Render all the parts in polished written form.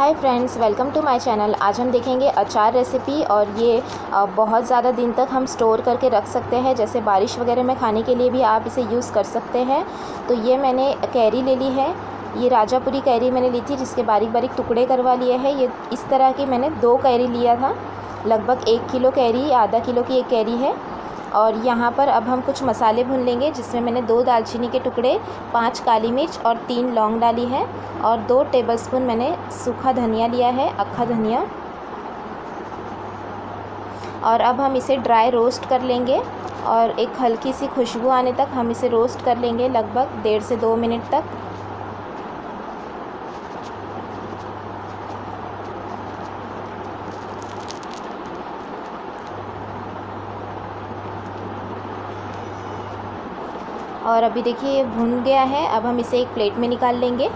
Hi friends, welcome to my channel. आज हम देखेंगे अचार रेसिपी और ये बहुत ज़्यादा दिन तक हम स्टोर करके रख सकते हैं। जैसे बारिश वगैरह में खाने के लिए भी आप इसे यूज़ कर सकते हैं। तो ये मैंने कैरी ले ली है, ये राजापुरी कैरी मैंने ली थी जिसके बारीक बारीक टुकड़े करवा लिए हैं। ये इस तरह की मैंने 2 कैरी लिया था, लगभग 1 किलो कैरी, आधा किलो की एक कैरी है। और यहाँ पर अब हम कुछ मसाले भून लेंगे, जिसमें मैंने 2 दालचीनी के टुकड़े, 5 काली मिर्च और 3 लौंग डाली है और 2 टेबलस्पून मैंने सूखा धनिया लिया है, अक्खा धनिया। और अब हम इसे ड्राई रोस्ट कर लेंगे और एक हल्की सी खुशबू आने तक हम इसे रोस्ट कर लेंगे, लगभग 1.5 से 2 मिनट तक। और अभी देखिए ये भुन गया है। अब हम इसे एक प्लेट में निकाल लेंगे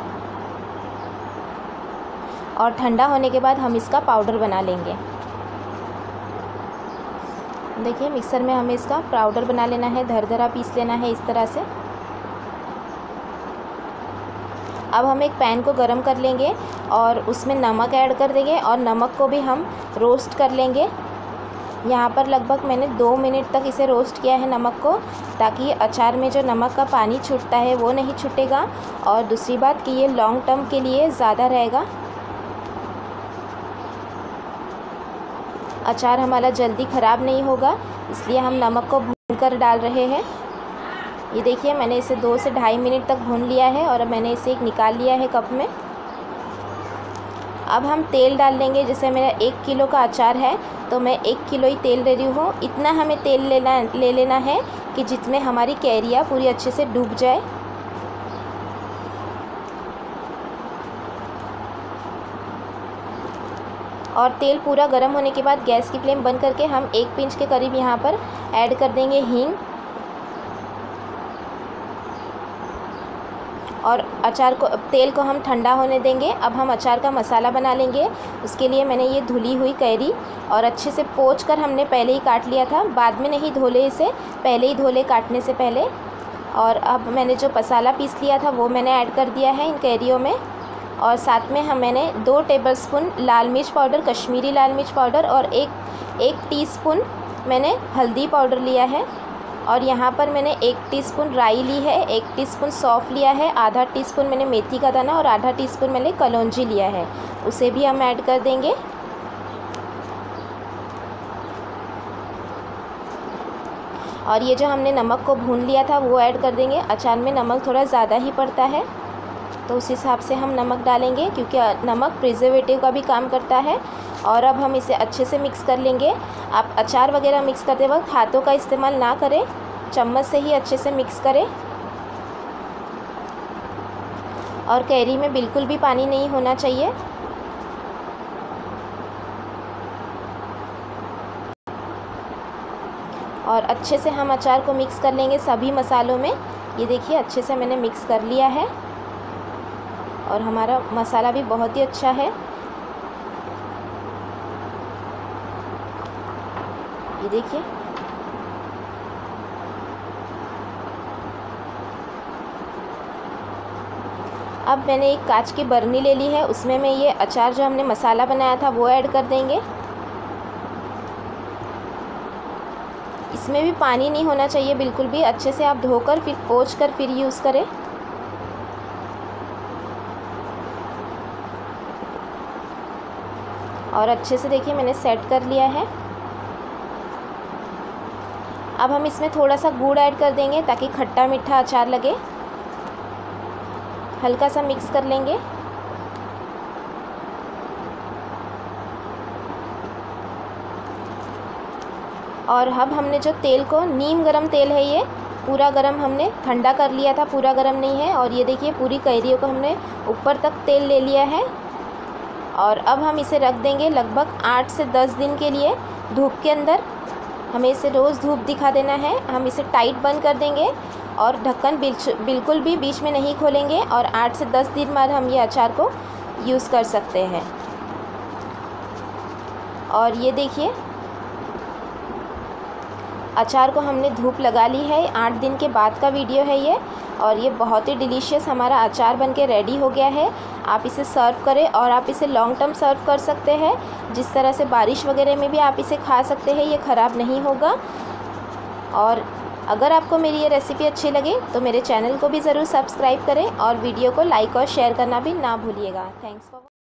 और ठंडा होने के बाद हम इसका पाउडर बना लेंगे। देखिए मिक्सर में हमें इसका पाउडर बना लेना है, दरदरा पीस लेना है इस तरह से। अब हम एक पैन को गरम कर लेंगे और उसमें नमक ऐड कर देंगे और नमक को भी हम रोस्ट कर लेंगे। यहाँ पर लगभग मैंने 2 मिनट तक इसे रोस्ट किया है नमक को, ताकि अचार में जो नमक का पानी छूटता है वो नहीं छूटेगा। और दूसरी बात कि ये लॉन्ग टर्म के लिए ज़्यादा रहेगा, अचार हमारा जल्दी ख़राब नहीं होगा, इसलिए हम नमक को भूनकर डाल रहे हैं। ये देखिए मैंने इसे 2 से 2.5 मिनट तक भून लिया है और अब मैंने इसे एक निकाल लिया है कप में। अब हम तेल डाल लेंगे। जैसे मेरा 1 किलो का अचार है तो मैं 1 किलो ही तेल ले रही हूँ। इतना हमें तेल ले लेना है कि जिसमें हमारी कैरियाँ पूरी अच्छे से डूब जाए। और तेल पूरा गर्म होने के बाद गैस की फ्लेम बंद करके हम 1 पिंच के करीब यहाँ पर ऐड कर देंगे हींग। और अचार को, तेल को हम ठंडा होने देंगे। अब हम अचार का मसाला बना लेंगे। उसके लिए मैंने ये धुली हुई कैरी और अच्छे से पोंछ कर हमने पहले ही काट लिया था, बाद में नहीं धोले इसे, पहले ही धोले काटने से पहले। और अब मैंने जो मसाला पीस लिया था वो मैंने ऐड कर दिया है इन कैरियों में। और साथ में मैंने 2 टेबलस्पून लाल मिर्च पाउडर, कश्मीरी लाल मिर्च पाउडर और एक टीस्पून मैंने हल्दी पाउडर लिया है। और यहाँ पर मैंने 1 टीस्पून राई ली है, 1 टीस्पून सौंफ लिया है, आधा टीस्पून मैंने मेथी का दाना और आधा टीस्पून मैंने कलौंजी लिया है, उसे भी हम ऐड कर देंगे। और ये जो हमने नमक को भून लिया था वो ऐड कर देंगे। अचार में नमक थोड़ा ज़्यादा ही पड़ता है तो उस हिसाब से हम नमक डालेंगे, क्योंकि नमक प्रिजर्वेटिव का भी काम करता है। और अब हम इसे अच्छे से मिक्स कर लेंगे। आप अचार वगैरह मिक्स करते वक्त हाथों का इस्तेमाल ना करें, चम्मच से ही अच्छे से मिक्स करें। और कैरी में बिल्कुल भी पानी नहीं होना चाहिए। और अच्छे से हम अचार को मिक्स कर लेंगे सभी मसालों में। ये देखिए अच्छे से मैंने मिक्स कर लिया है और हमारा मसाला भी बहुत ही अच्छा है। ये देखिए अब मैंने एक कांच की बर्नी ले ली है, उसमें मैं ये अचार जो हमने मसाला बनाया था वो ऐड कर देंगे। इसमें भी पानी नहीं होना चाहिए बिल्कुल भी। अच्छे से आप धोकर फिर पोंछ कर फिर यूज़ करें। और अच्छे से देखिए मैंने सेट कर लिया है। अब हम इसमें थोड़ा सा गुड़ ऐड कर देंगे ताकि खट्टा मीठा अचार लगे। हल्का सा मिक्स कर लेंगे। और अब हमने जो तेल को, नीम गरम तेल है ये, पूरा गरम हमने ठंडा कर लिया था, पूरा गरम नहीं है। और ये देखिए पूरी कैरियों को हमने ऊपर तक तेल ले लिया है। और अब हम इसे रख देंगे लगभग 8 से 10 दिन के लिए धूप के अंदर। हमें इसे रोज़ धूप दिखा देना है। हम इसे टाइट बंद कर देंगे और ढक्कन बिल्कुल भी बीच में नहीं खोलेंगे। और 8 से 10 दिन बाद हम ये अचार को यूज़ कर सकते हैं। और ये देखिए अचार को हमने धूप लगा ली है। 8 दिन के बाद का वीडियो है ये, और ये बहुत ही डिलीशियस हमारा अचार बनके रेडी हो गया है। आप इसे सर्व करें और आप इसे लॉन्ग टर्म सर्व कर सकते हैं। जिस तरह से बारिश वगैरह में भी आप इसे खा सकते हैं, ये ख़राब नहीं होगा। और अगर आपको मेरी ये रेसिपी अच्छी लगे तो मेरे चैनल को भी ज़रूर सब्सक्राइब करें और वीडियो को लाइक और शेयर करना भी ना भूलिएगा। Thanks for